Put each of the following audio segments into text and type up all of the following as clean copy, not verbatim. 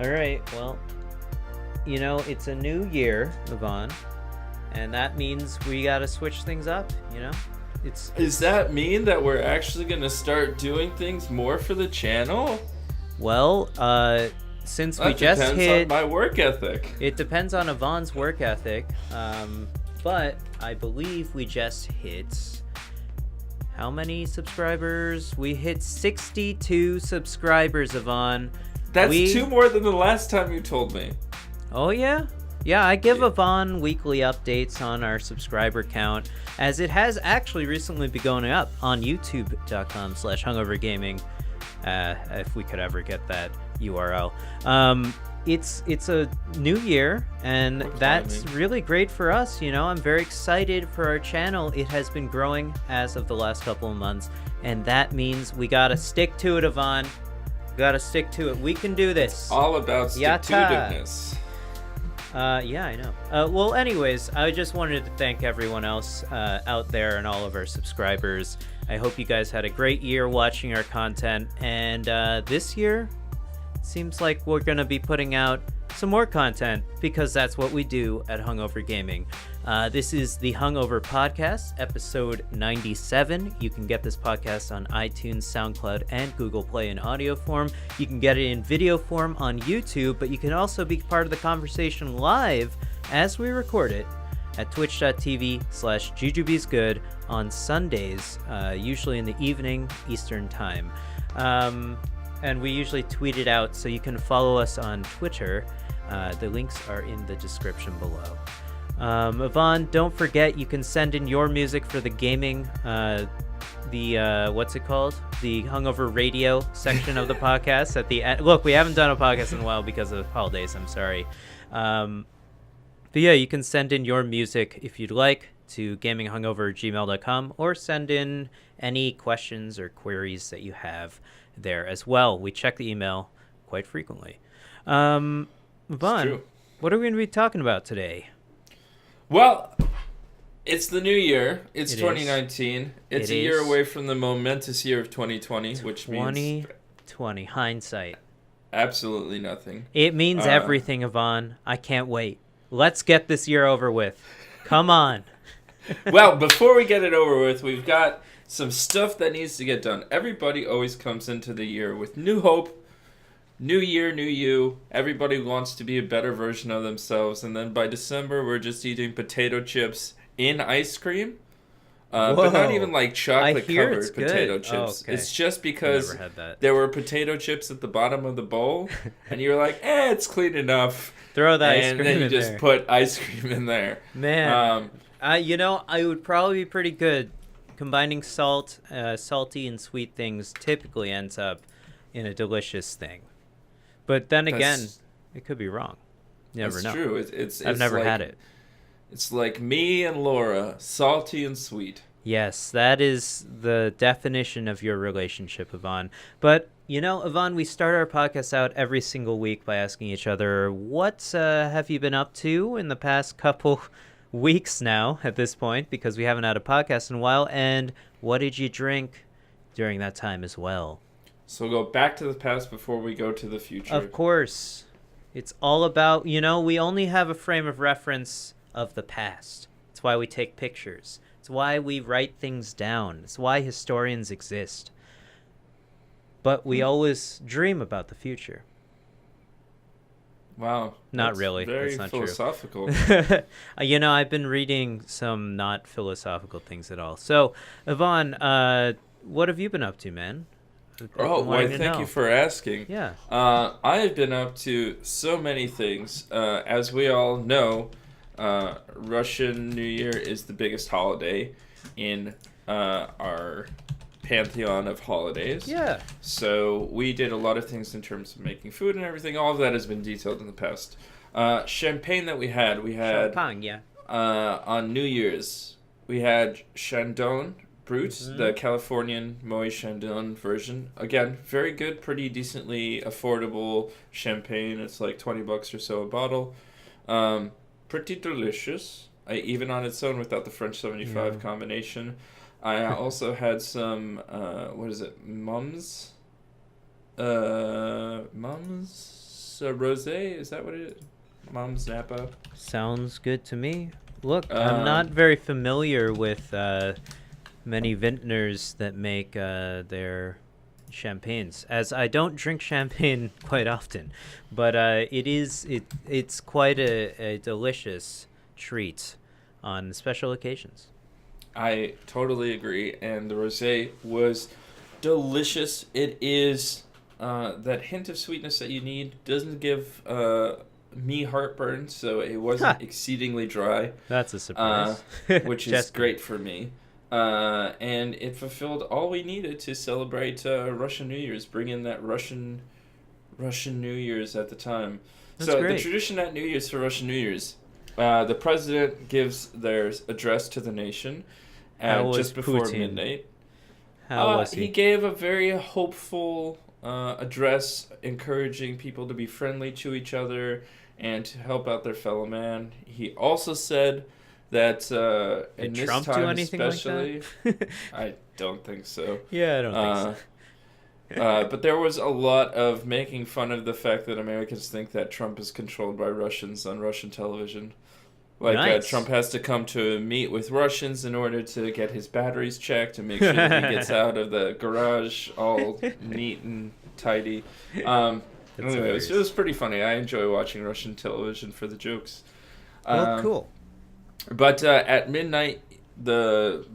All right, well, it's a new year, Yvonne, and that means we gotta switch things up. Does that mean that we're actually going to start doing things more for the channel? Well, since we That just depends hit... on my work ethic. It depends on Yvonne's work ethic, but I believe we just hit... How many subscribers? We hit 62 subscribers, Yvonne. That's two more than the last time you told me. Oh, yeah? Yeah, I give Yvonne weekly updates on our subscriber count, as it has actually recently been going up on youtube.com/hungovergaming, if we could ever get that URL. It's a new year, and that's really great for us. I'm very excited for our channel. It has been growing as of the last couple of months, and that means we gotta stick to it, Yvonne. We gotta stick to it. We can do this. All about stick-to-itiveness. Yeah, I know. Well, anyways, I just wanted to thank everyone else out there and all of our subscribers. I hope you guys had a great year watching our content, and this year seems like we're going to be putting out some more content, because that's what we do at Hungover Gaming. This is the Hungover Podcast, episode 97. You can get this podcast on iTunes, SoundCloud, and Google Play in audio form. You can get it in video form on YouTube, but you can also be part of the conversation live as we record it at twitch.tv/jujubesgood on Sundays, usually in the evening Eastern time. And we usually tweet it out, so you can follow us on Twitter. The links are in the description below. Yvonne, don't forget, you can send in your music for the gaming, what's it called? The Hungover Radio section of the podcast at the end. Look, we haven't done a podcast in a while because of holidays, I'm sorry. But yeah, you can send in your music if you'd like to gaminghungover@gmail.com, or send in any questions or queries that you have there as well. We check the email quite frequently. Yvonne, what are we going to be talking about today? Well, it's the new year. It's 2019. It's a year away from the momentous year of 2020, which means 2020 hindsight. Absolutely nothing. It means everything, Yvonne. I can't wait. Let's get this year over with. Come on. Well, before we get it over with, we've got some stuff that needs to get done. Everybody always comes into the year with new hope. New year, new you. Everybody wants to be a better version of themselves. And then by December, we're just eating potato chips in ice cream. But not even like chocolate-covered potato chips. Oh, okay. It's just because there were potato chips at the bottom of the bowl. And you're like, it's clean enough. Throw the ice cream in there. And then you just put ice cream in there. Man, I would probably be pretty good. Combining salty and sweet things typically ends up in a delicious thing. But then again, it could be wrong. You never know. True. It's I've never had it. It's like me and Laura, salty and sweet. Yes, that is the definition of your relationship, Yvonne. But, Yvonne, we start our podcast out every single week by asking each other, what have you been up to in the past couple weeks now at this point, because we haven't had a podcast in a while, and what did you drink during that time as well? So go back to the past before we go to the future. Of course. It's all about, we only have a frame of reference of the past. It's why we take pictures. It's why we write things down. It's why historians exist. But we always dream about the future. Wow. Not really. Very That's not philosophical. True. I've been reading some not philosophical things at all. So, Yvonne, what have you been up to, man? Thank you for asking. Yeah. I have been up to so many things. As we all know, Russian New Year is the biggest holiday in our pantheon of holidays. Yeah. So we did a lot of things in terms of making food and everything. All of that has been detailed in the past. Champagne that we had champagne, yeah. On New Year's, we had Chandon Brut, the Californian Moët Chandon version. Again, very good, pretty decently affordable champagne. It's like $20 or so a bottle. Pretty delicious, even on its own without the French 75 combination. I also had some, mums rosé. Is that what it is? Mom's Napa. Sounds good to me. Look, I'm Um, not very familiar with many vintners that make their champagnes, as I don't drink champagne quite often, but it's quite a delicious treat on special occasions. I totally agree, and the rosé was delicious. It is that hint of sweetness that you need. Doesn't give me heartburn, so it wasn't exceedingly dry, That's a surprise. which is Just great for me. And it fulfilled all we needed to celebrate Russian New Year's, bring in that Russian New Year's at the time. That's so great. the tradition at New Year's for Russian New Year's, the president gives their address to the nation How was just before Putin? midnight. How was He he? gave a very hopeful address, encouraging people to be friendly to each other and to help out their fellow man. He also said that in Did this Trump do time anything especially, like that? I don't think so. Yeah, I don't think so. But there was a lot of making fun of the fact that Americans think that Trump is controlled by Russians on Russian television. Like Nice. Trump has to come to meet with Russians in order to get his batteries checked and make sure that he gets out of the garage all neat and tidy. Anyway, it was pretty funny. I enjoy watching Russian television for the jokes. Well, cool. But at midnight, the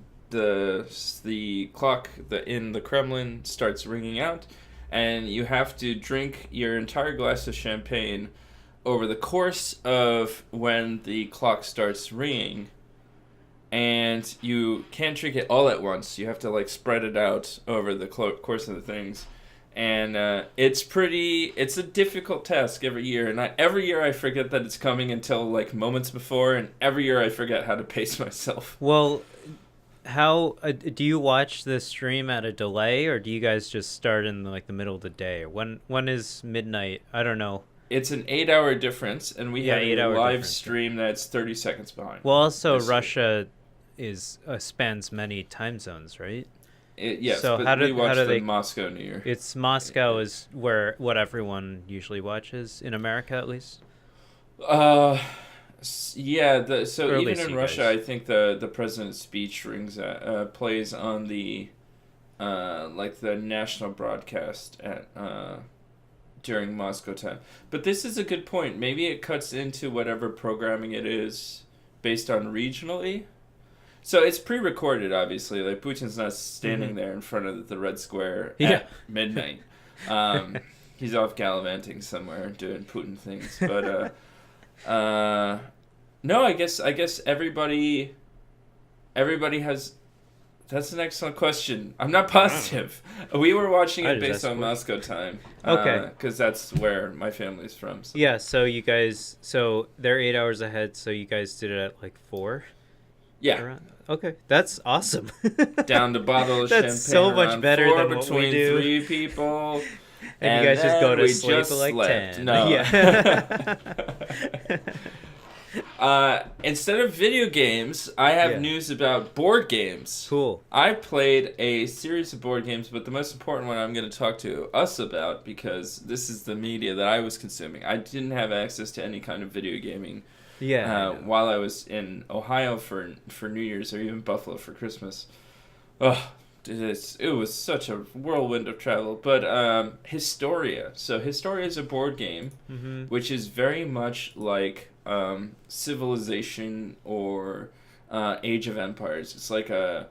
clock in the Kremlin starts ringing out, and you have to drink your entire glass of champagne over the course of when the clock starts ringing. And you can't drink it all at once. You have to spread it out over the course of the things. And it's a difficult task every year. And every year I forget that it's coming until moments before. And every year I forget how to pace myself. Well, how do you watch the stream at a delay, or do you guys just start in the middle of the day? When is midnight? I don't know. It's an 8-hour difference, and we have a 8-hour live difference. stream that's 30 seconds behind. Well, also This- Russia spans many time zones, right? Yes, So but how we watch do the they- Moscow New Year. It's Moscow is what everyone usually watches in America, at least. Yeah. Or at Even least in you Russia, guys. I think the president's speech plays on the the national broadcast at during Moscow time. But this is a good point. Maybe it cuts into whatever programming it is based on regionally. So it's pre-recorded, obviously. Putin's not standing there in front of the Red Square at midnight. He's off gallivanting somewhere doing Putin things. But no, I guess everybody has. That's an excellent question. I'm not positive. We were watching I it just based on asked Moscow time. Okay. Because that's where my family's from. So. Yeah, so you guys, they're 8 hours ahead, so you guys did it at 4? Yeah. Around? Okay, that's awesome. Down to bottle of That's champagne. so much around better 4 than what we between do. 3 people. And you guys just go then to we sleep just at slept. 10. No. Yeah. Instead of video games, I have Yeah. news about board games. Cool. I played a series of board games, but the most important one I'm going to talk to us about, because this is the media that I was consuming. I didn't have access to any kind of video gaming Yeah. while I was in Ohio for New Year's, or even Buffalo for Christmas. Oh, it was such a whirlwind of travel. But Historia. So Historia is a board game, which is very much like Civilization or Age of Empires. It's like a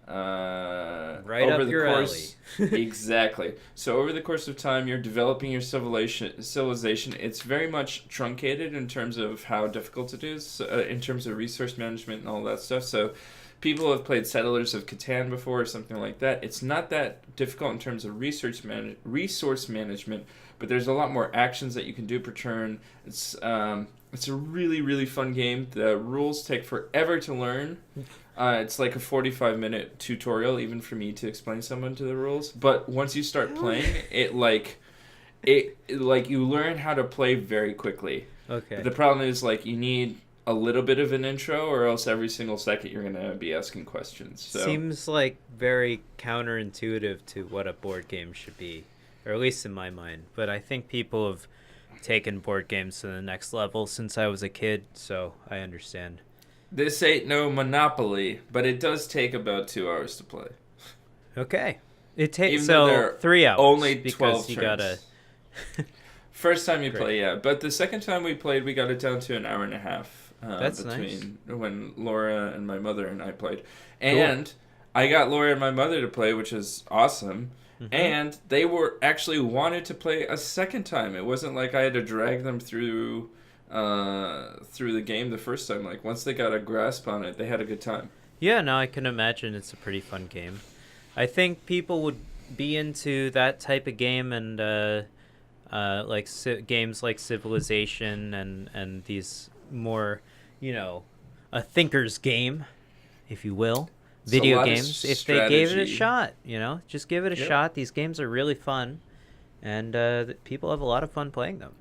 Right over up the your course, exactly. So over the course of time, you're developing your civilization. It's very much truncated in terms of how difficult it is, in terms of resource management and all that stuff. So people have played Settlers of Catan before or something like that. It's not that difficult in terms of resource management, but there's a lot more actions that you can do per turn. It's a really, really fun game. The rules take forever to learn. It's like a 45-minute tutorial, even for me to explain someone to the rules. But once you start playing, you learn how to play very quickly. Okay. But the problem is you need a little bit of an intro, or else every single second you're gonna be asking questions. So. Seems very counterintuitive to what a board game should be, or at least in my mind. But I think people have taken board games to the next level since I was a kid, so I understand. This ain't no Monopoly, but it does take about 2 hours to play. Okay. It takes Even though there so are 3 hours only because 12 you turns. gotta. First time you Great. play, yeah. But the second time we played, we got it down to an hour and a half. That's between when Laura and my mother and I played. And I got Laura and my mother to play, which is awesome. Mm-hmm. And they were actually wanted to play a second time. It wasn't like I had to drag them through the game the first time. Like once they got a grasp on it, they had a good time. Yeah, no, I can imagine it's a pretty fun game. I think people would be into that type of game and like games like Civilization and these more, a thinker's game, if you will. Video games, if they gave it a shot, just give it a shot. These games are really fun, and people have a lot of fun playing them.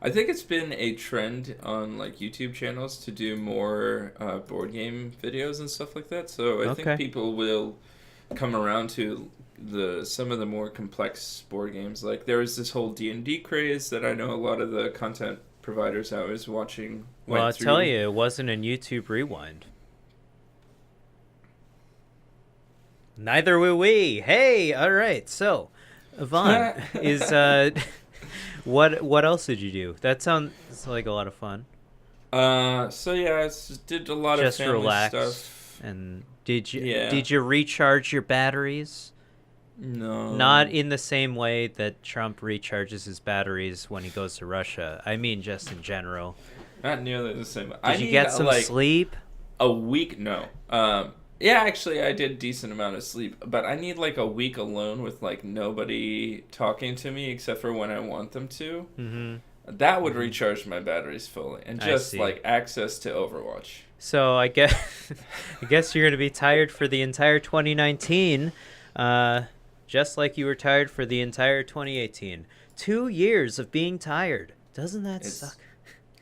I think it's been a trend on like YouTube channels to do more board game videos and stuff like that. So I think people will come around to some of the more complex board games. Like there was this whole D&D craze that I know a lot of the content providers I was watching. Well, I'll tell you, it wasn't in YouTube Rewind. Neither will we. Hey, all right. So, Yvonne, what else did you do? That sounds like a lot of fun. So yeah, I did a lot of family stuff. And did you recharge your batteries? No. Not in the same way that Trump recharges his batteries when he goes to Russia. I mean, just in general. Not nearly the same. Did you get some sleep? A week? No. Yeah, actually, I did a decent amount of sleep, but I need like a week alone with like nobody talking to me except for when I want them to. Mm-hmm. That would recharge my batteries fully, and just like access to Overwatch. So I guess you're gonna be tired for the entire 2019, just like you were tired for the entire 2018. 2 years of being tired. Doesn't that suck?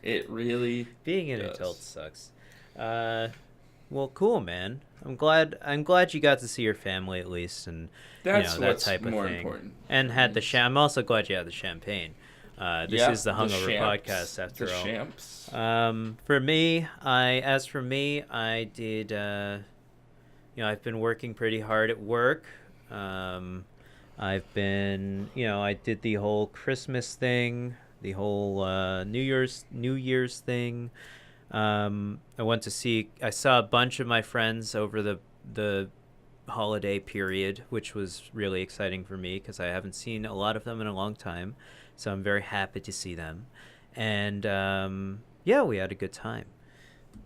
It really being an adult sucks. Well, cool, man. I'm glad you got to see your family at least, and that's that type of thing. Important. And had I'm also glad you had the champagne. This is the Hungover podcast after all. Champs. For me, I did. I've been working pretty hard at work. I've been, I did the whole Christmas thing, the whole New Year's thing. I saw a bunch of my friends over the holiday period, which was really exciting for me because I haven't seen a lot of them in a long time. So I'm very happy to see them. And we had a good time.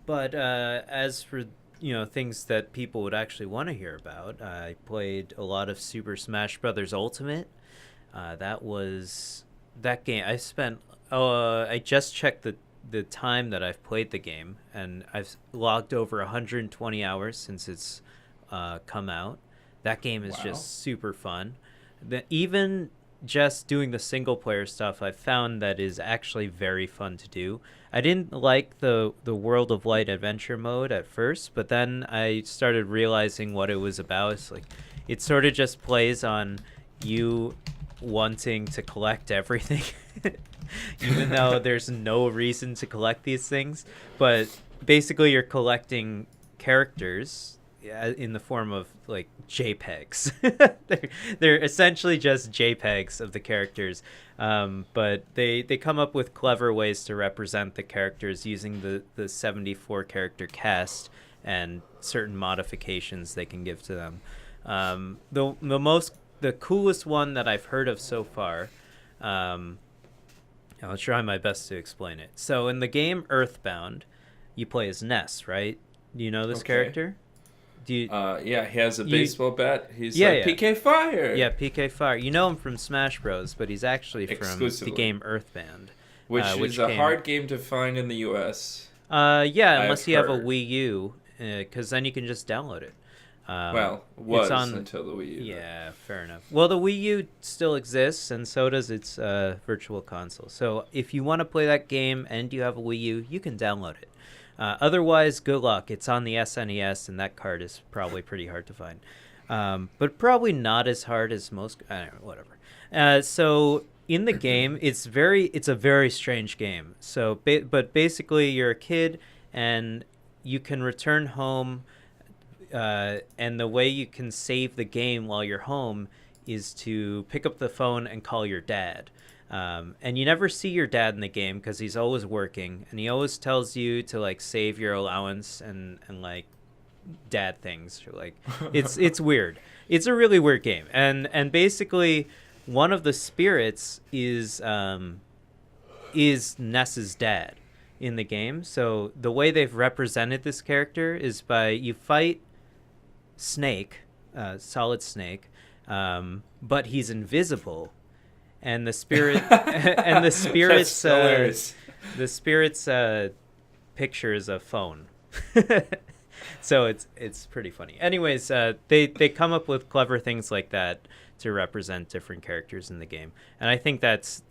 But as for things that people would actually want to hear about, I played a lot of Super Smash Bros. Ultimate. That game I spent. I just checked the time that I've played the game, and I've logged over 120 hours since it's come out. That game is just super fun. Even just doing the single player stuff, I found that is actually very fun to do. I didn't like the World of Light adventure mode at first, but then I started realizing what it was about. It's like it sort of just plays on you wanting to collect everything. Even though there's no reason to collect these things, but basically you're collecting characters in the form of like JPEGs. they're essentially just JPEGs of the characters, but they come up with clever ways to represent the characters using the 74 character cast and certain modifications they can give to them. The coolest one that I've heard of so far, I'll try my best to explain it. So in the game Earthbound, you play as Ness, right? Do you know this character? He has a baseball bat. He's PK Fire. Yeah, PK Fire. You know him from Smash Bros, but he's actually from the game Earthbound. Which is a hard game to find in the US. Unless you have a Wii U, because then you can just download it. Until the Wii U. Yeah, fair enough. Well, the Wii U still exists, and so does its virtual console. So if you want to play that game and you have a Wii U, you can download it. Otherwise, good luck. It's on the SNES, and that card is probably pretty hard to find. But probably not as hard as most... I don't know, whatever. So in the game, it's a very strange game. So, but basically, you're a kid, and you can return home, and the way you can save the game while you're home is to pick up the phone and call your dad. And you never see your dad in the game because he's always working, and he always tells you to like save your allowance and like dad things. Like it's weird. It's a really weird game, and basically one of the spirits is Ness's dad in the game. So the way they've represented this character is by you fight Snake, Solid Snake, but he's invisible, and the spirit and the spirit's the spirit's picture is a phone. So it's pretty funny. Anyways, they come up with clever things like that to represent different characters in the game, and I think that's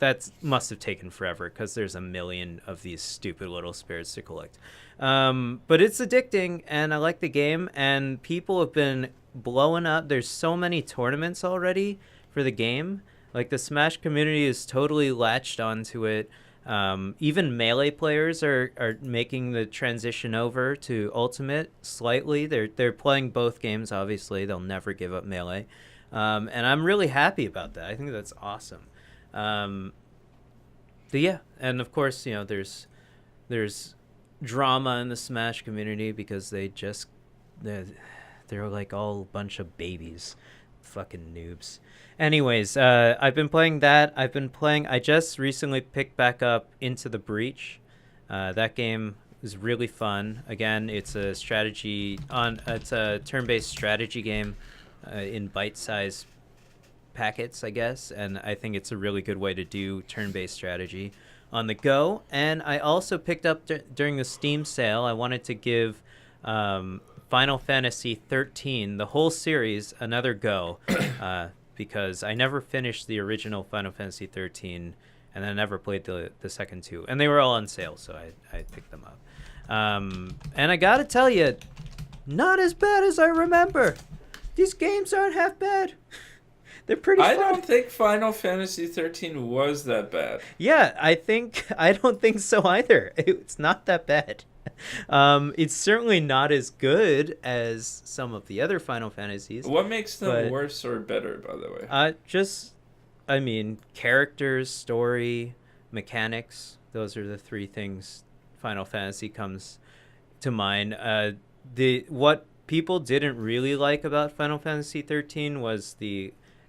must have taken forever because there's a million of these stupid little spirits to collect. But it's addicting, and I like the game, and people have been blowing up. There's so many tournaments already for the game. Like the Smash community is totally latched onto it. Even Melee players are making the transition over to Ultimate slightly. They're playing both games, obviously. They'll never give up Melee. And I'm really happy about that. I think that's awesome. But yeah, and of course, there's drama in the Smash community because they're like all a bunch of babies. Fucking noobs. Anyways, I've been playing that. I just recently picked back up Into the Breach. That game is really fun. Again, it's a turn-based strategy game in bite-sized packets, I guess, and I think it's a really good way to do turn-based strategy on the go. And I also picked up during the Steam sale, I wanted to give Final Fantasy 13, the whole series, another go, because I never finished the original Final Fantasy 13, and I never played the second two, and they were all on sale, so I picked them up. And I gotta tell you, not as bad as I remember. These games aren't half bad. They're pretty fun. I don't think Final Fantasy 13 was that bad. Yeah, I don't think so either. It's not that bad. It's certainly not as good as some of the other Final Fantasies. What makes them worse or better, by the way? Characters, story, mechanics. Those are the three things Final Fantasy comes to mind. What people didn't really like about Final Fantasy 13 was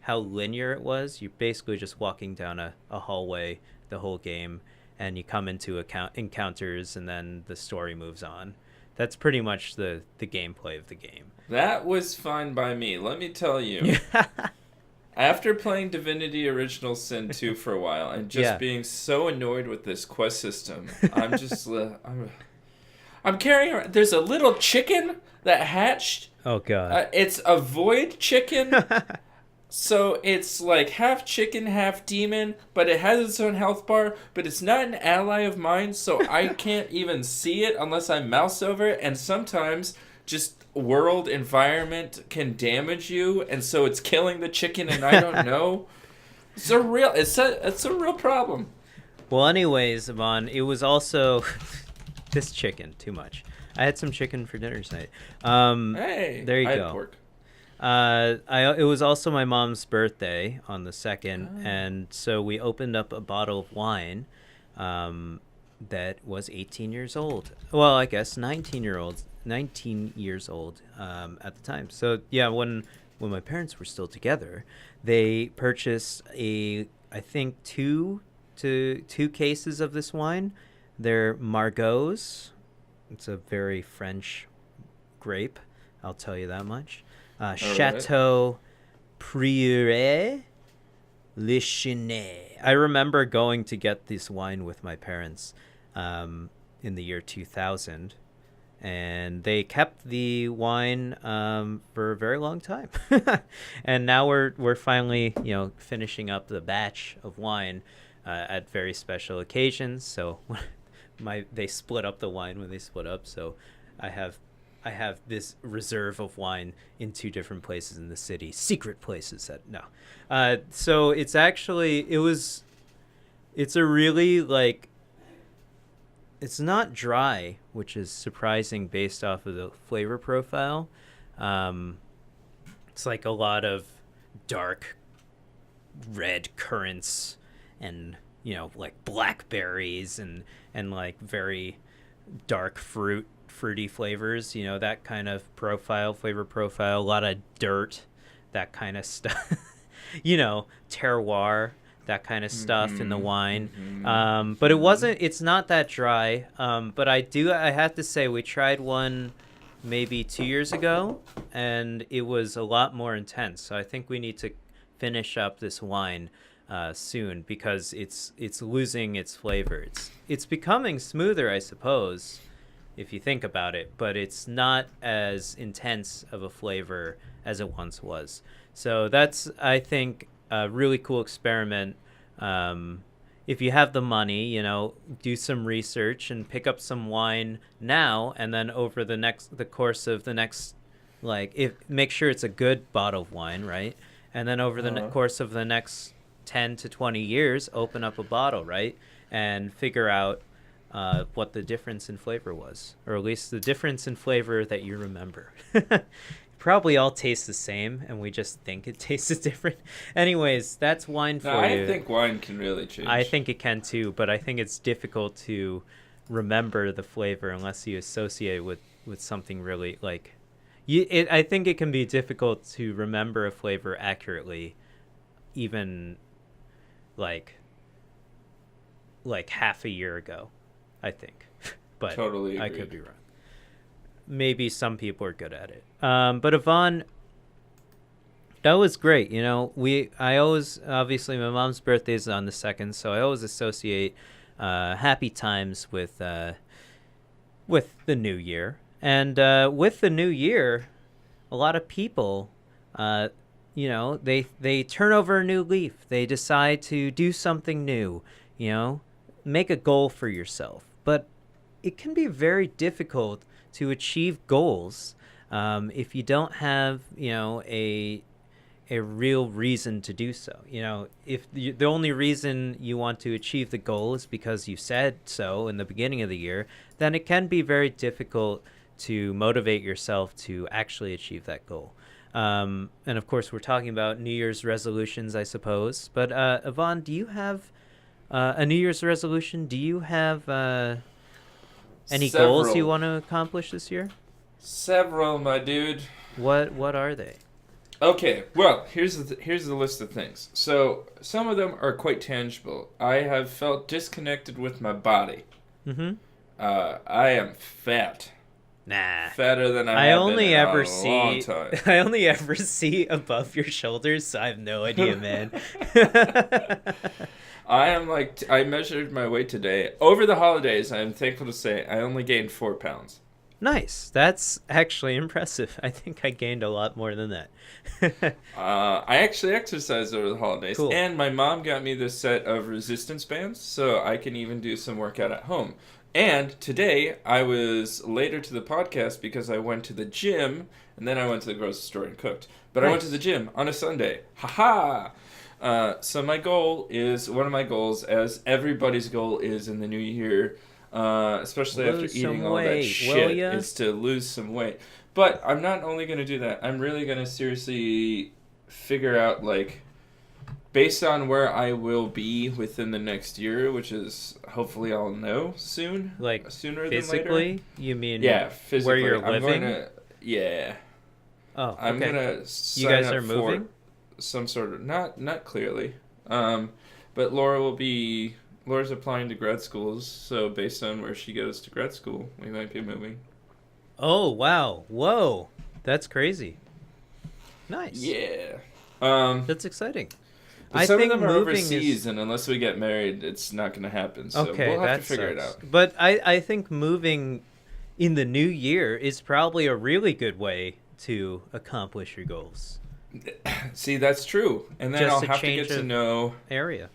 how linear it was. You're basically just walking down a hallway the whole game, and you come into encounters, and then the story moves on. That's pretty much the gameplay of the game. That was fine by me. Let me tell you. After playing Divinity Original Sin 2 for a while and just being so annoyed with this quest system, I'm just... I'm carrying around... There's a little chicken that hatched. Oh, God. It's a void chicken. So it's like half chicken, half demon, but it has its own health bar, but it's not an ally of mine, so I can't even see it unless I mouse over it, and sometimes just world environment can damage you, and so it's killing the chicken and I don't know. It's a real problem. Well, anyways, Yvonne, it was also this chicken, too much. I had some chicken for dinner tonight. Hey, there you I go. had pork. It was also my mom's birthday on the 2nd, and so we opened up a bottle of wine that was 18 years old. Well, I guess 19 years old at the time. So yeah, when my parents were still together, they purchased I think two cases of this wine. They're Margaux. It's a very French grape, I'll tell you that much. Chateau Prieuré Le Chenet. I remember going to get this wine with my parents in the year 2000, and they kept the wine for a very long time. And now we're finally finishing up the batch of wine at very special occasions. So they split up the wine when they split up, so I have this reserve of wine in 2 different places in the city, secret places so it was It's a really like it's not dry, which is surprising based off of the flavor profile. Um, it's like a lot of dark red currants and like blackberries and like very dark fruity flavors, that kind of flavor profile, a lot of dirt, that kind of stuff. Terroir, that kind of stuff in the wine. But it's not that dry. But I have to say, we tried one maybe 2 years ago, and it was a lot more intense. So I think we need to finish up this wine soon, because it's losing its flavor. It's becoming smoother, I suppose, if you think about it, but it's not as intense of a flavor as it once was. So that's, I think, a really cool experiment. If you have the money, do some research and pick up some wine now, and then over the course of the next, make sure it's a good bottle of wine, right? And then over the course of the next 10 to 20 years, open up a bottle, right? And figure out what the difference in flavor was, or at least the difference in flavor that you remember. Probably all taste the same, and we just think it tastes different. Anyways, that's wine for you. I think wine can really change. I think it can too, but I think it's difficult to remember the flavor unless you associate with something really I think it can be difficult to remember a flavor accurately, even like half a year ago, I think. But totally I could be wrong. Maybe some people are good at it. But Yvonne, that was great. I always, obviously my mom's birthday is on the 2nd, so I always associate happy times with the new year. And with the new year, a lot of people, they turn over a new leaf. They decide to do something new, make a goal for yourself. But it can be very difficult to achieve goals if you don't have, a real reason to do so. If the only reason you want to achieve the goal is because you said so in the beginning of the year, then it can be very difficult to motivate yourself to actually achieve that goal. And of course, we're talking about New Year's resolutions, I suppose. But Yvonne, do you have a New Year's resolution? Do you have any goals you want to accomplish this year? Several, my dude. What are they? Okay, well, here's the list of things. So some of them are quite tangible. I have felt disconnected with my body. Mm-hmm. I am fat. Nah. Fatter than I have been in a long time. I only ever see above your shoulders, so I have no idea, man. I measured my weight today. Over the holidays, I'm thankful to say, I only gained 4 pounds. Nice. That's actually impressive. I think I gained a lot more than that. I actually exercised over the holidays. Cool. And my mom got me this set of resistance bands, so I can even do some workout at home. And today, I was later to the podcast because I went to the gym, and then I went to the grocery store and cooked. But nice. I went to the gym on a Sunday. Ha-ha! So one of my goals, as everybody's goal is in the new year, especially after eating all that shit, is to lose some weight. But I'm not only going to do that. I'm really going to seriously figure out, based on where I will be within the next year, which is hopefully I'll know soon. Sooner physically? Than later. You mean physically. Where you're living? Yeah. Oh, okay. I'm going to sign You guys up are moving? For some sort of... Not clearly. But Laura's applying to grad schools, so based on where she goes to grad school, we might be moving. Oh, wow. Whoa. That's crazy. Nice. Yeah. That's exciting. Some of them are overseas, and unless we get married, it's not going to happen. So we'll have to figure it out. But I think moving in the new year is probably a really good way to accomplish your goals. See, that's true. And then I'll have to get to know area.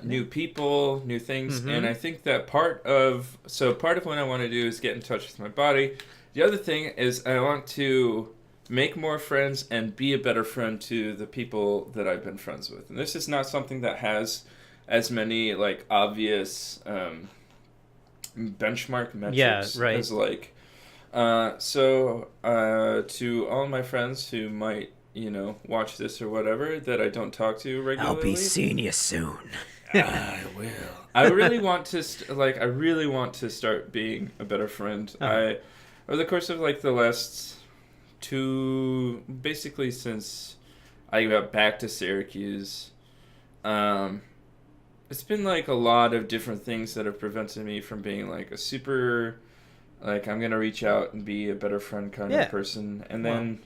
New people, new things, and I think that part of what I want to do is get in touch with my body. The other thing is I want to make more friends and be a better friend to the people that I've been friends with. And this is not something that has as many like obvious benchmark metrics Yeah, right. as like to all my friends who might, watch this or whatever that I don't talk to regularly. I'll be seeing you soon. I will. I really want to I really want to start being a better friend. Over the course of like the last basically since I got back to Syracuse, it's been like a lot of different things that have prevented me from being like a super, like, I'm gonna reach out and be a better friend kind of person. And then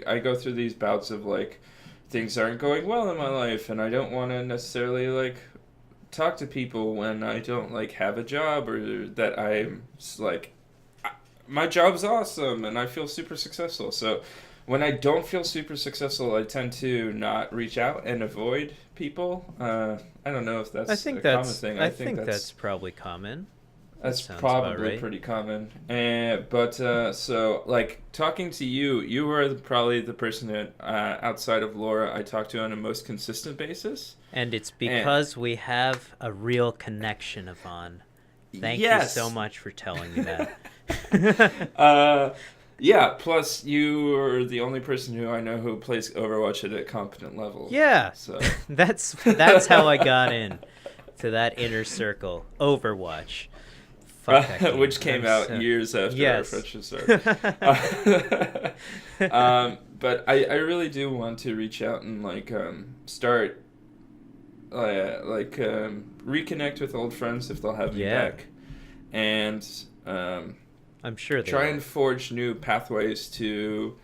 I go through these bouts of like things aren't going well in my life, and I don't want to necessarily like talk to people when I don't like have a job, or that I'm like, my job's awesome and I feel super successful. So when I don't feel super successful, I tend to not reach out and avoid people. I don't know if that's a common thing. I think that's probably common. That's probably pretty common. But so like talking to you, you were probably the person that outside of Laura I talk to on a most consistent basis. And it's because we have a real connection, Yvonne. Thank you so much for telling me that. Yeah, plus you are the only person who I know who plays Overwatch at a competent level. Yeah, so that's how I got in to that inner circle. Overwatch. Which came out years after our friendship started. But I really do want to reach out and like start reconnect with old friends if they'll have me back, and I'm sure they try will. and forge new pathways to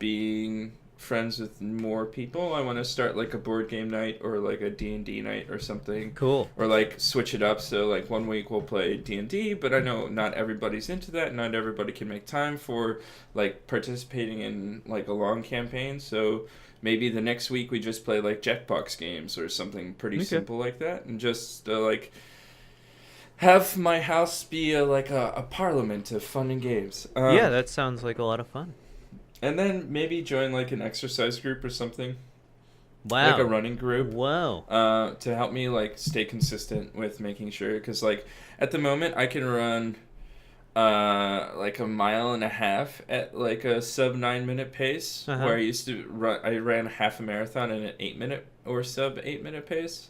being friends with more people. I want to start like a board game night or like a D&D night or something. Cool. Or like switch it up, so like one week we'll play D&D, but I know not everybody's into that. Not everybody can make time for like participating in like a long campaign. So maybe the next week we just play like Jackbox games or something pretty simple like that, and just like have my house be a parliament of fun and games. Yeah, that sounds like a lot of fun. And then maybe join like an exercise group or something. Wow. Like a running group. Whoa. To help me like stay consistent with making sure, because like at the moment I can run like a mile and a half at like a sub 9 minute pace, where I used to I ran half a marathon in an 8 minute or sub 8 minute pace.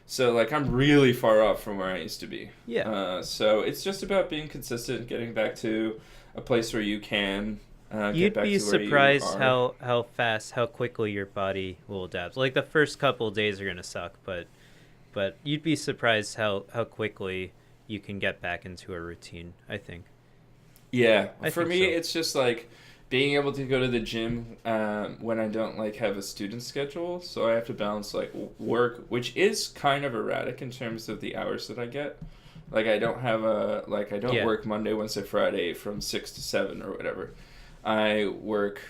So like I'm really far off from where I used to be. Yeah. So it's just about being consistent, getting back to a place where you can you'd be surprised how quickly your body will adapt. Like the first couple of days are gonna suck, but you'd be surprised how quickly you can get back into a routine, I think. Yeah, for me it's just like being able to go to the gym when I don't like have a student schedule, so I have to balance like work, which is kind of erratic in terms of the hours that I get. Like I don't have work Monday, Wednesday, Friday from 6 to 7 or whatever. I work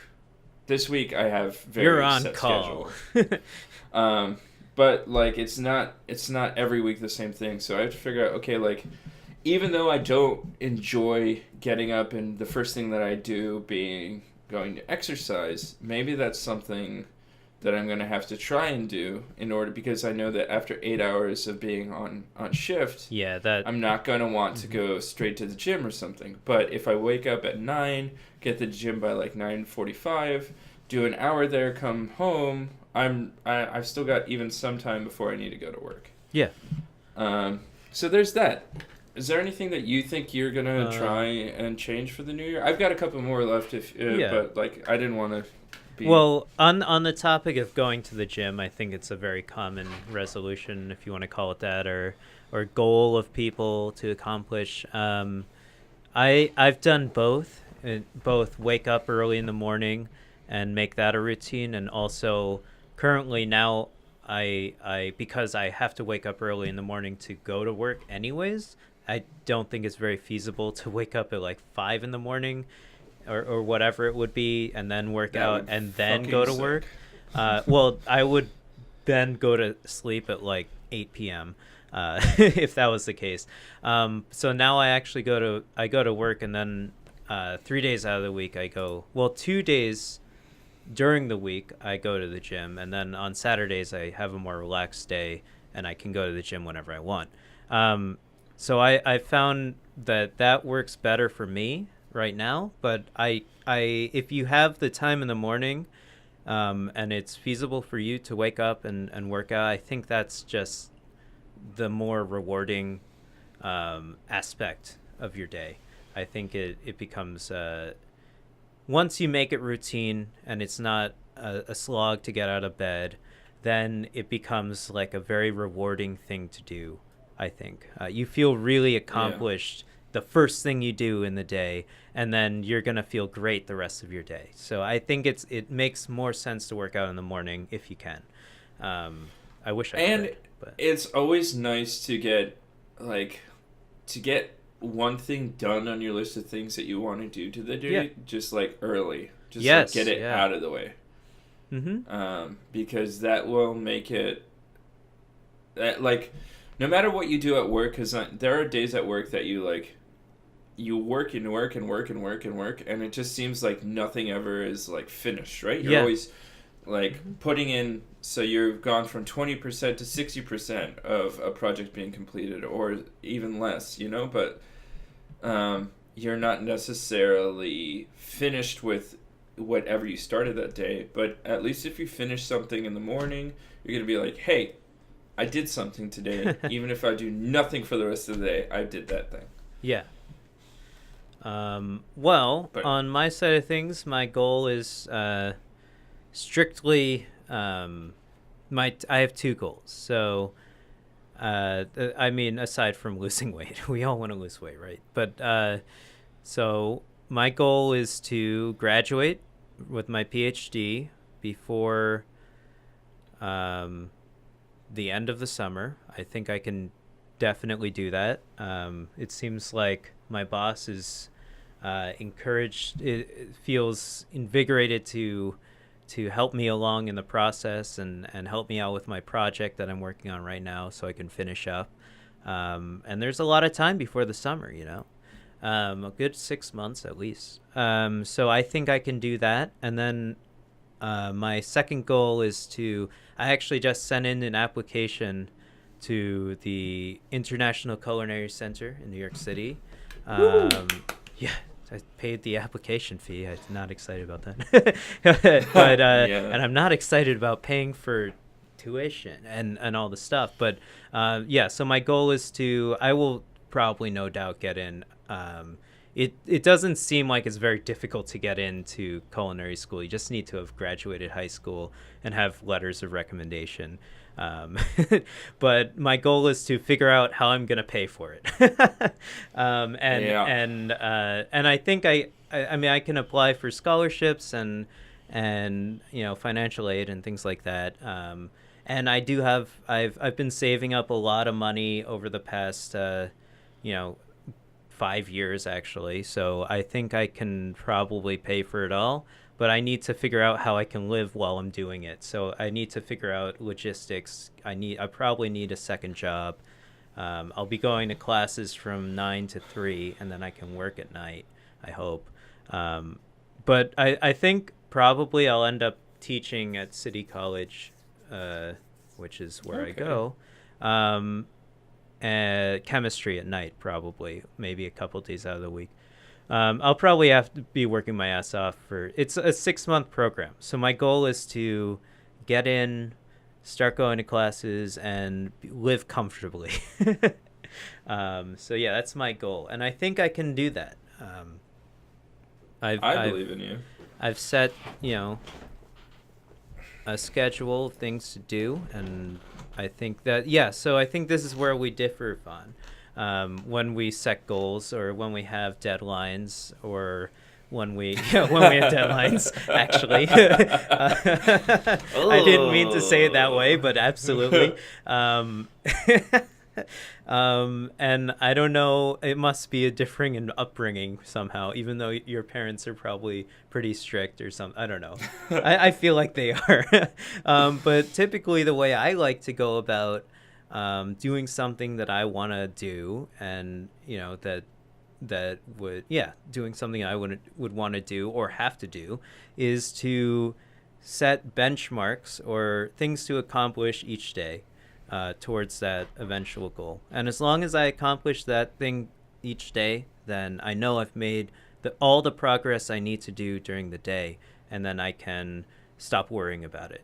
this week. I have very set schedule. But like it's not every week the same thing. So I have to figure out, okay, like even though I don't enjoy getting up and the first thing that I do being going to exercise, maybe that's something that I'm going to have to try and do because I know that after 8 hours of being on shift, I'm not going to want to go straight to the gym or something. But if I wake up at 9, get to the gym by like 9:45, do an hour there, come home, I've still got even some time before I need to go to work. Yeah. So there's that. Is there anything that you think you're going to try and change for the new year? I've got a couple more left, but like I didn't want to Well, on the topic of going to the gym, I think it's a very common resolution, if you want to call it that, or goal of people to accomplish. I've done both wake up early in the morning and make that a routine, and also currently now I because I have to wake up early in the morning to go to work anyways, I don't think it's very feasible to wake up at like 5 in the morning or whatever it would be, and then work out and then go to work. Well, I would then go to sleep at like 8 p.m. If that was the case. So now I actually go to work, and then 3 days out of the week 2 days during the week I go to the gym, and then on Saturdays I have a more relaxed day and I can go to the gym whenever I want. So I found that works better for me right now. But if you have the time in the morning, and it's feasible for you to wake up and work out, I think that's just the more rewarding aspect of your day. I think it becomes, once you make it routine and it's not a slog to get out of bed, then it becomes like a very rewarding thing to do, I think. You feel really accomplished the first thing you do in the day, and then you're going to feel great the rest of your day. So I think it makes more sense to work out in the morning if you can. I wish I could. But it's always nice to get one thing done on your list of things that you want to do to the day, just like early. Just like get it out of the way. Mm-hmm. Because that will make it like, no matter what you do at work, because there are days at work that you work and work and work and work and work, and it just seems like nothing ever is like finished, right? You're always like putting in, so you've gone from 20% to 60% of a project being completed, or even less, but you're not necessarily finished with whatever you started that day. But at least if you finish something in the morning, you're going to be like, hey, I did something today. Even if I do nothing for the rest of the day, I did that thing. Yeah. On my side of things, my goal is strictly I have two goals. So I mean, aside from losing weight, we all want to lose weight, right? But so my goal is to graduate with my PhD before the end of the summer. I think I can definitely do that. It seems like my boss is encouraged. It feels invigorated to help me along in the process and help me out with my project that I'm working on right now, so I can finish up. And there's a lot of time before the summer, a good 6 months at least. So I think I can do that. And then my second goal is I actually just sent in an application to the International Culinary Center in New York City. I paid the application fee. I'm not excited about that. But and I'm not excited about paying for tuition and all the stuff. But so my goal is I will probably no doubt get in. It doesn't seem like it's very difficult to get into culinary school. You just need to have graduated high school and have letters of recommendation. But my goal is to figure out how I'm going to pay for it. And I think I mean, I can apply for scholarships and financial aid and things like that. And I do I've been saving up a lot of money over the past 5 years actually. So I think I can probably pay for it all. But I need to figure out how I can live while I'm doing it. So I need to figure out logistics. I probably need a second job. I'll be going to classes from 9 to 3, and then I can work at night, I hope. But I think probably I'll end up teaching at City College, which is where I go. Chemistry at night, probably, maybe a couple days out of the week. I'll probably have to be working my ass off it's a 6-month program. So my goal is to get in, start going to classes, and live comfortably. So that's my goal. And I think I can do that. I believe in you. I've set, a schedule of things to do. And I think that, so I think this is where we differ, Vaughn. When we set goals, or when we have deadlines, or when we have deadlines, actually. I didn't mean to say it that way, but absolutely. And I don't know, it must be a differing in upbringing somehow, even though your parents are probably pretty strict or something. I don't know. I feel like they are. But typically the way I like to go about doing something that I want to do, and that would doing something I would want to do or have to do, is to set benchmarks or things to accomplish each day. towards that eventual goal. And as long as I accomplish that thing each day, then I know I've made all the progress I need to do during the day, and then I can stop worrying about it.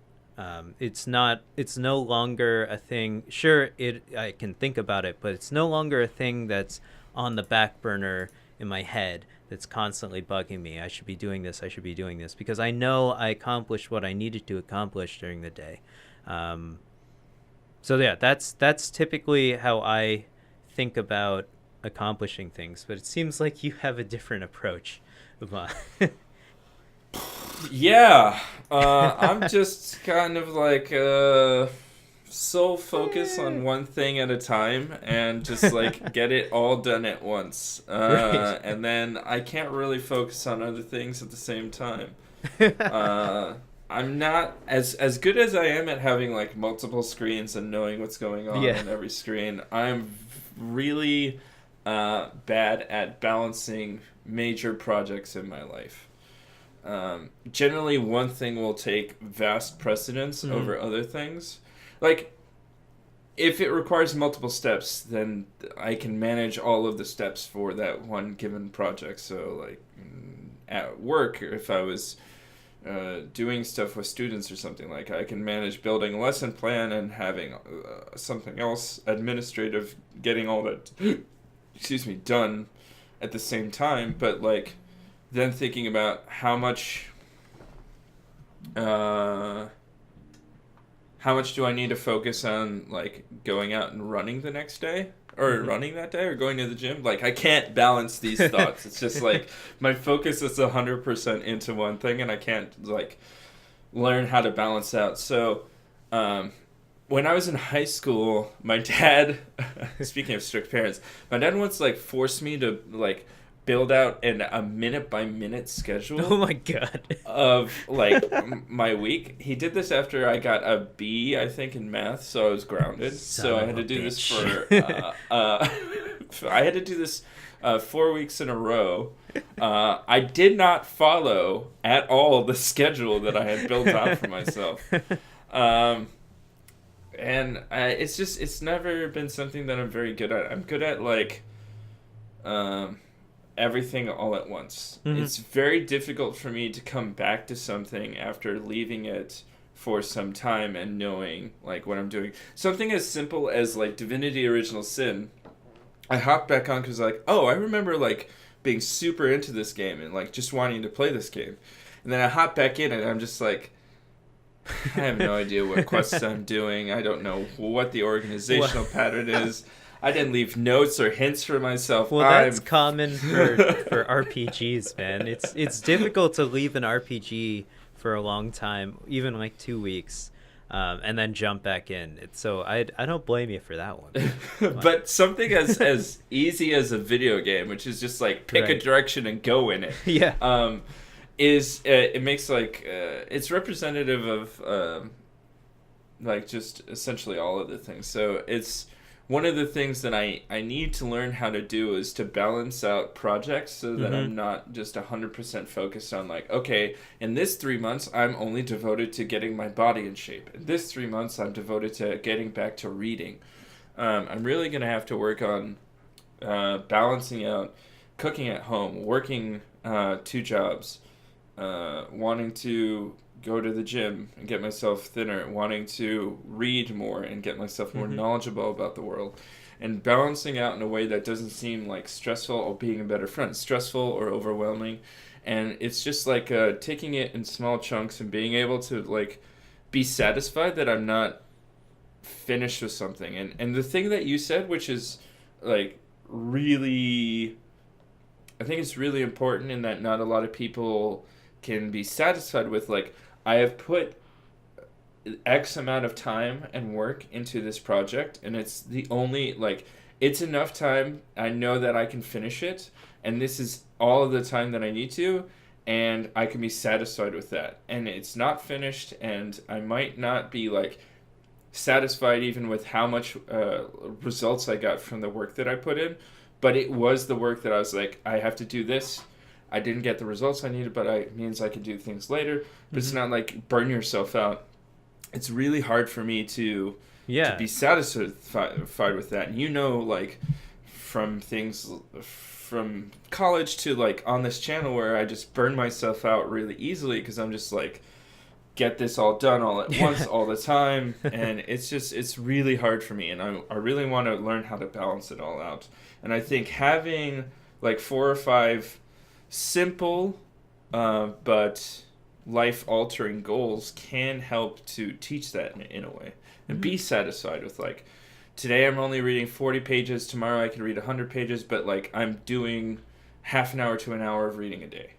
It's no longer a thing. Sure, I can think about it, but it's no longer a thing that's on the back burner in my head that's constantly bugging me. I should be doing this. I should be doing this, because I know I accomplished what I needed to accomplish during the day. So yeah, that's typically how I think about accomplishing things. But it seems like you have a different approach. Yeah, I'm just kind of like sole focus on one thing at a time and just like get it all done at once. Right. And then I can't really focus on other things at the same time. I'm not as good as I am at having like multiple screens and knowing what's going on on every screen. I'm really bad at balancing major projects in my life. Generally, one thing will take vast precedence over other things. Like, if it requires multiple steps, then I can manage all of the steps for that one given project. So, like, at work, if I was doing stuff with students or something, like, I can manage building a lesson plan and having something else administrative, getting all that, done at the same time. But, like, then thinking about how much do I need to focus on, like, going out and running the next day, or running that day, or going to the gym. Like, I can't balance these thoughts. It's just like my focus is 100% into one thing, and I can't like learn how to balance out. So when I was in high school, my dad, speaking of strict parents, my dad once like forced me to like build out a minute by minute schedule. Oh my god. Of like my week. He did this after I got a B, I think, in math, so I was grounded. So I had to do this for I had to do this 4 weeks in a row. I did not follow at all the schedule that I had built out for myself. And it's never been something that I'm very good at. I'm good at like everything all at once. It's very difficult for me to come back to something after leaving it for some time and knowing like what I'm doing. Something as simple as like Divinity Original Sin, I hopped back on because like, oh, I remember like being super into this game and like just wanting to play this game. And then I hop back in and I'm just like, I have no idea what quests I'm doing. I don't know what the organizational pattern is. I didn't leave notes or hints for myself. Well, that's common for RPGs, man. It's difficult to leave an RPG for a long time, even like 2 weeks, and then jump back in. So I don't blame you for that one. But something as easy as a video game, which is just like pick a direction and go in it. Yeah. Is it makes like it's representative of like just essentially all of the things. So it's one of the things that I need to learn how to do is to balance out projects so that I'm not just 100% focused on like, okay, in this 3 months, I'm only devoted to getting my body in shape. In this 3 months, I'm devoted to getting back to reading. I'm really going to have to work on balancing out cooking at home, working 2 jobs, wanting to go to the gym and get myself thinner, wanting to read more and get myself more knowledgeable about the world, and balancing out in a way that doesn't seem like stressful or being a better friend, stressful or overwhelming. And it's just like taking it in small chunks and being able to like be satisfied that I'm not finished with something. And the thing that you said, which is like really, I think it's really important in that not a lot of people can be satisfied with like, I have put X amount of time and work into this project, and it's the only, like, it's enough time. I know that I can finish it, and this is all of the time that I need to, and I can be satisfied with that. And it's not finished, and I might not be, like, satisfied even with how much results I got from the work that I put in, but it was the work that I was like, I have to do this. I didn't get the results I needed, but it means I can do things later. But it's not like burn yourself out. It's really hard for me to to Yeah. be satisfied with that. And like from things from college to like on this channel where I just burn myself out really easily because I'm just like get this all done all at once all the time, and it's really hard for me, and I really want to learn how to balance it all out. And I think having like 4 or 5 simple but life altering goals can help to teach that in a way, and be satisfied with like, today I'm only reading 40 pages, tomorrow I can read 100 pages, but like I'm doing half an hour to an hour of reading a day.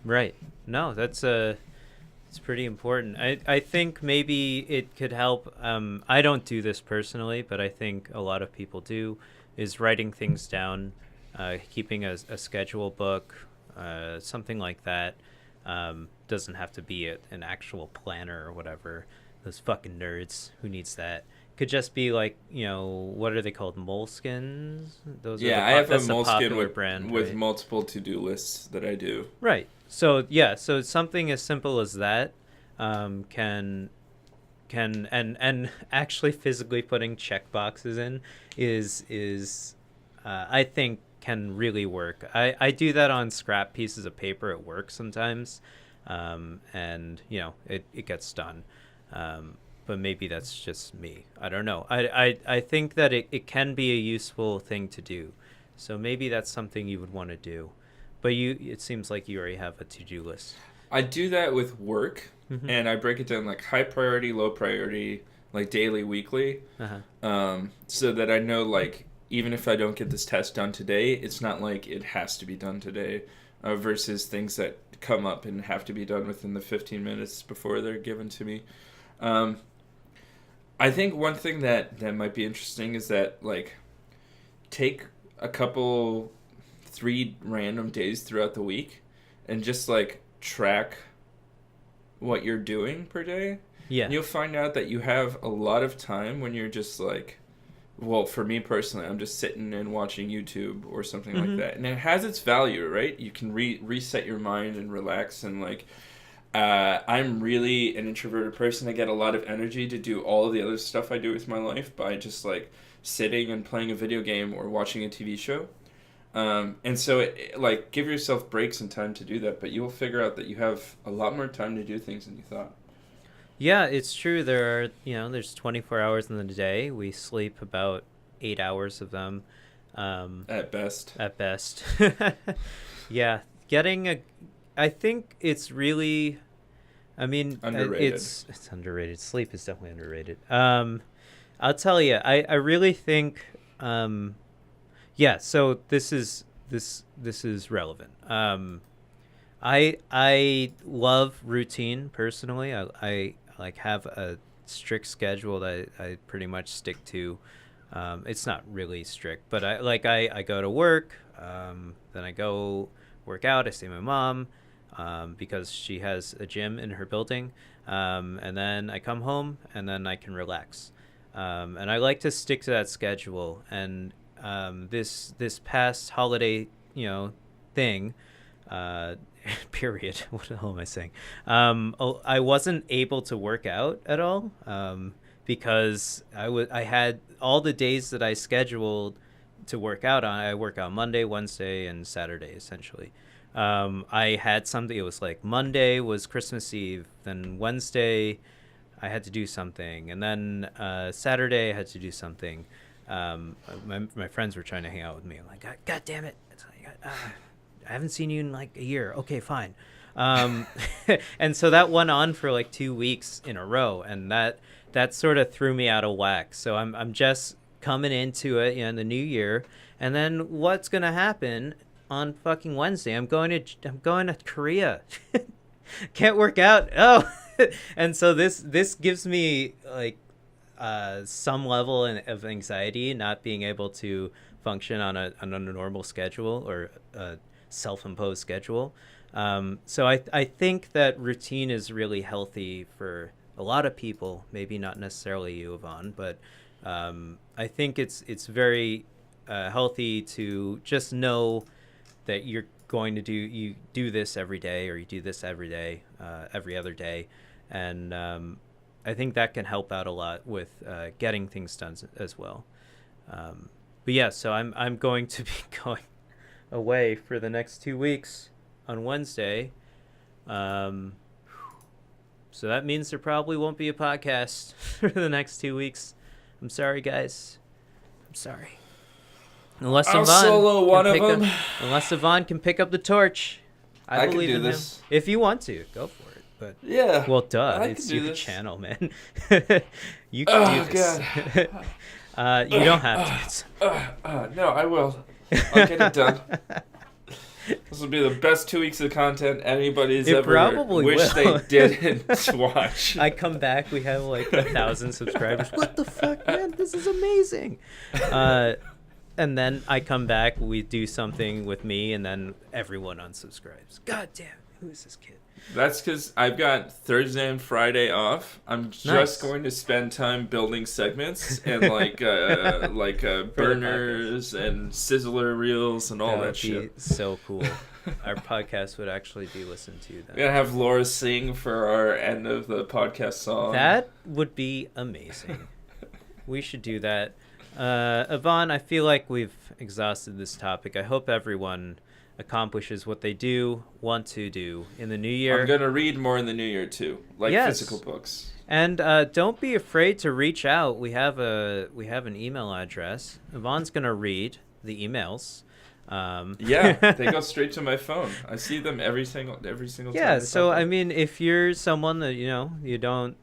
Right. No, it's pretty important. I think maybe it could help. I don't do this personally, but I think a lot of people do, is writing things down, keeping a schedule book, something like that. Doesn't have to be an actual planner or whatever. Those fucking nerds, who needs that? Could just be like, what are they called? Moleskines? Those Yeah, are I have a that's Moleskine popular brand, with right? multiple to-do lists that I do. Right. So yeah, so something as simple as that can and actually physically putting check boxes in is I think can really work. I do that on scrap pieces of paper at work sometimes, and it gets done. But maybe that's just me. I don't know. I think that it can be a useful thing to do. So maybe that's something you would want to do. But it seems like you already have a to-do list. I do that with work, and I break it down like high priority, low priority, like daily, weekly, so that I know like even if I don't get this test done today, it's not like it has to be done today, versus things that come up and have to be done within the 15 minutes before they're given to me. I think one thing that might be interesting is that like take a couple 3 random days throughout the week and just like track what you're doing per day. Yeah. And you'll find out that you have a lot of time when you're just like, well, for me personally, I'm just sitting and watching YouTube or something like that. And it has its value, right? You can reset your mind and relax, and like I'm really an introverted person. I get a lot of energy to do all of the other stuff I do with my life by just like sitting and playing a video game or watching a TV show. And so like give yourself breaks and time to do that, but you will figure out that you have a lot more time to do things than you thought. Yeah, it's true. There's 24 hours in the day. We sleep about 8 hours of them. At best. At best. Yeah. I think it's really, Underrated. It's underrated. Sleep is definitely underrated. I'll tell you, I really think, yeah, so this is relevant. I love routine personally. I like have a strict schedule that I pretty much stick to. It's not really strict, but I go to work, then I go work out. I stay with my mom because she has a gym in her building, and then I come home and then I can relax. And I like to stick to that schedule. And this past holiday, thing, period. What the hell am I saying? I wasn't able to work out at all because I had all the days that I scheduled to work out on. I work out Monday, Wednesday, and Saturday essentially. I had something. It was like Monday was Christmas Eve, then Wednesday I had to do something, and then Saturday I had to do something. My friends were trying to hang out with me. I'm like, God damn it! I haven't seen you in like a year. Okay, fine. And so that went on for like 2 weeks in a row, and that sort of threw me out of whack. So I'm just coming into it in the new year, and then what's gonna happen on fucking Wednesday? I'm going to Korea. Can't work out. Oh, and so this gives me like some level of anxiety, not being able to function on a normal schedule or a self-imposed schedule. So I think that routine is really healthy for a lot of people. Maybe not necessarily you, Yvonne, but I think it's very healthy to just know that you're going to do this every day, or you do this every day, every other day, and I think that can help out a lot with getting things done as well. But yeah, so I'm going to be going away for the next 2 weeks on Wednesday. So that means there probably won't be a podcast for the next 2 weeks. I'm sorry, guys. I'm sorry. Unless I'll solo one of them. Unless Yvonne can pick up the torch. I believe can do in this. him. If you want to, go for it. But yeah. Well, duh. It's your channel, man. You can do this. God. You don't have to. No, I will. I'll get it done. This will be the best 2 weeks of content anybody's ever wished they didn't watch. I come back, we have like 1,000 subscribers. What the fuck, man? This is amazing. And then I come back, we do something with me, and then everyone unsubscribes. God damn, who is this kid? That's because I've got Thursday and Friday off. I'm just going to spend time building segments and like burners and sizzler reels and all that shit. So cool. Our podcast would actually be listened to then. We're gonna have Laura sing for our end of the podcast song. That would be amazing. We should do that. Yvonne, I feel like we've exhausted this topic. I hope everyone accomplishes what they want to do in the new year. I'm going to read more in the new year too, like physical books. And don't be afraid to reach out. We have an email address. Yvonne's going to read the emails. Yeah, they go straight to my phone. I see them every single time. Yeah, so I mean, if you're someone that you don't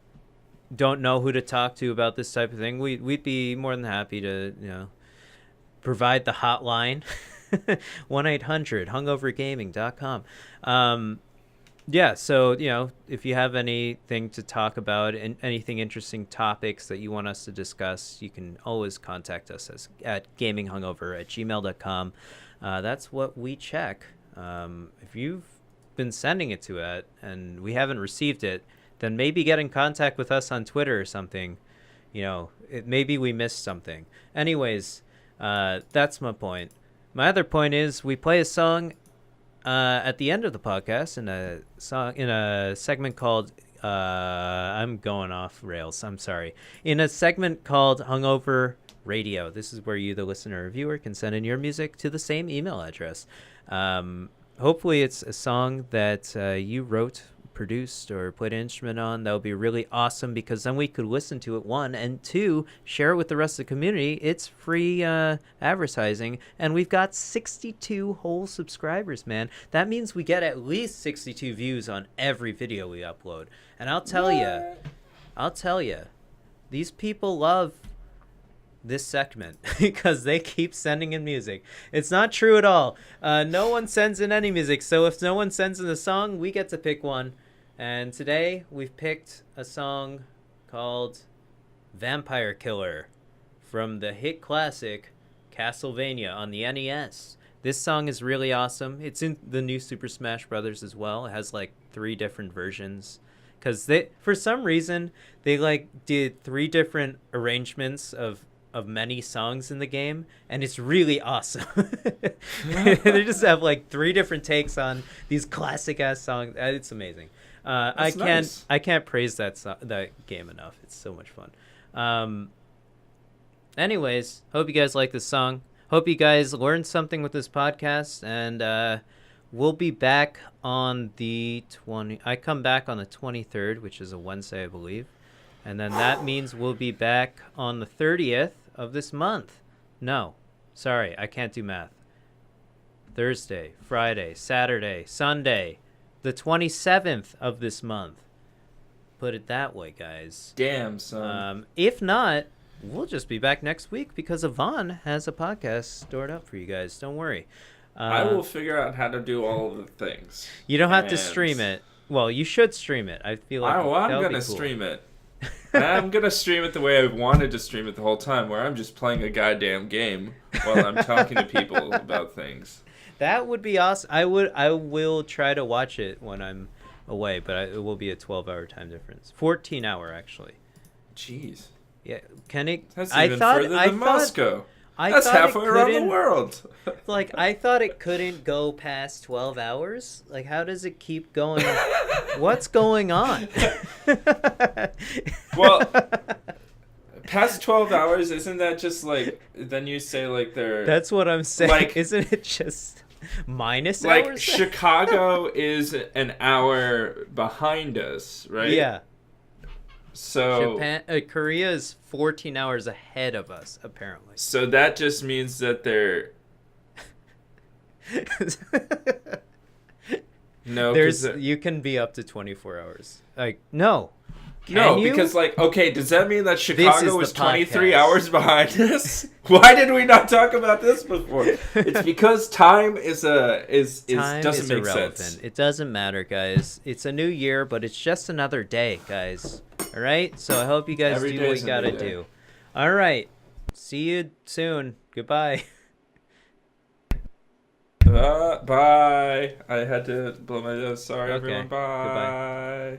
know who to talk to about this type of thing, we'd be more than happy to provide the hotline. 1-800-hungovergaming.com. Yeah, so if you have anything to talk about and anything interesting topics that you want us to discuss, you can always contact us at gaminghungover@gmail.com. That's what we check. If you've been sending it to it and we haven't received it, then maybe get in contact with us on Twitter or something. Maybe we missed something. Anyways, that's my point. My other point is we play a song at the end of the podcast in a segment called I'm going off rails. I'm sorry. In a segment called Hungover Radio. This is where you, the listener or viewer, can send in your music to the same email address. Hopefully it's a song that you wrote, produced, or played an instrument on. That would be really awesome, because then we could listen to it, one, and two, share it with the rest of the community. It's free advertising, and we've got 62 whole subscribers, man. That means we get at least 62 views on every video we upload. And I'll tell you, these people love this segment because they keep sending in music. It's not true at all. No one sends in any music, so if no one sends in a song, we get to pick one. And today we've picked a song called Vampire Killer from the hit classic Castlevania on the NES. This song is really awesome. It's in the new Super Smash Brothers as well. It has like 3 different versions, because they, for some reason, they like did 3 different arrangements of many songs in the game, and it's really awesome. They just have like 3 different takes on these classic ass songs. It's amazing. I can't praise that game enough. It's so much fun. Anyways, hope you guys like this song. Hope you guys learned something with this podcast, and we'll be back on the I come back on the 23rd, which is a Wednesday, I believe. And then that means we'll be back on the 30th of this month. No, sorry, I can't do math. Thursday, Friday, Saturday, Sunday, the 27th of this month. Put it that way, guys. Damn, son. If not, we'll just be back next week, because Yvonne has a podcast stored up for you guys. Don't worry. I will figure out how to do all of the things. You don't have to stream it. Well, you should stream it. I feel like I'm going to stream it. I'm going to stream it the way I've wanted to stream it the whole time, where I'm just playing a goddamn game while I'm talking to people about things. That would be awesome. I will try to watch it when I'm away, but it will be a 12-hour time difference. 14-hour, actually. Jeez. Yeah, can it? That's even further than Moscow. That's halfway around the world. Like, I thought it couldn't go past 12 hours. Like, how does it keep going? What's going on? Well, past 12 hours, isn't that just like, then you say like they're... That's what I'm saying. Like, isn't it just minus like hours? Chicago is an hour behind us, right? Yeah. So Korea is 14 hours ahead of us, apparently. So that just means that they're... No, you can be up to 24 hours. Like, no. No, because, like, okay, does that mean that Chicago was 23 hours behind us? Why did we not talk about this before? It's because time doesn't make sense. It doesn't matter, guys. It's a new year, but it's just another day, guys. All right? So I hope you guys do what you gotta do. All right. See you soon. Goodbye. Bye. I had to blow my nose. Sorry, everyone. Bye. Goodbye.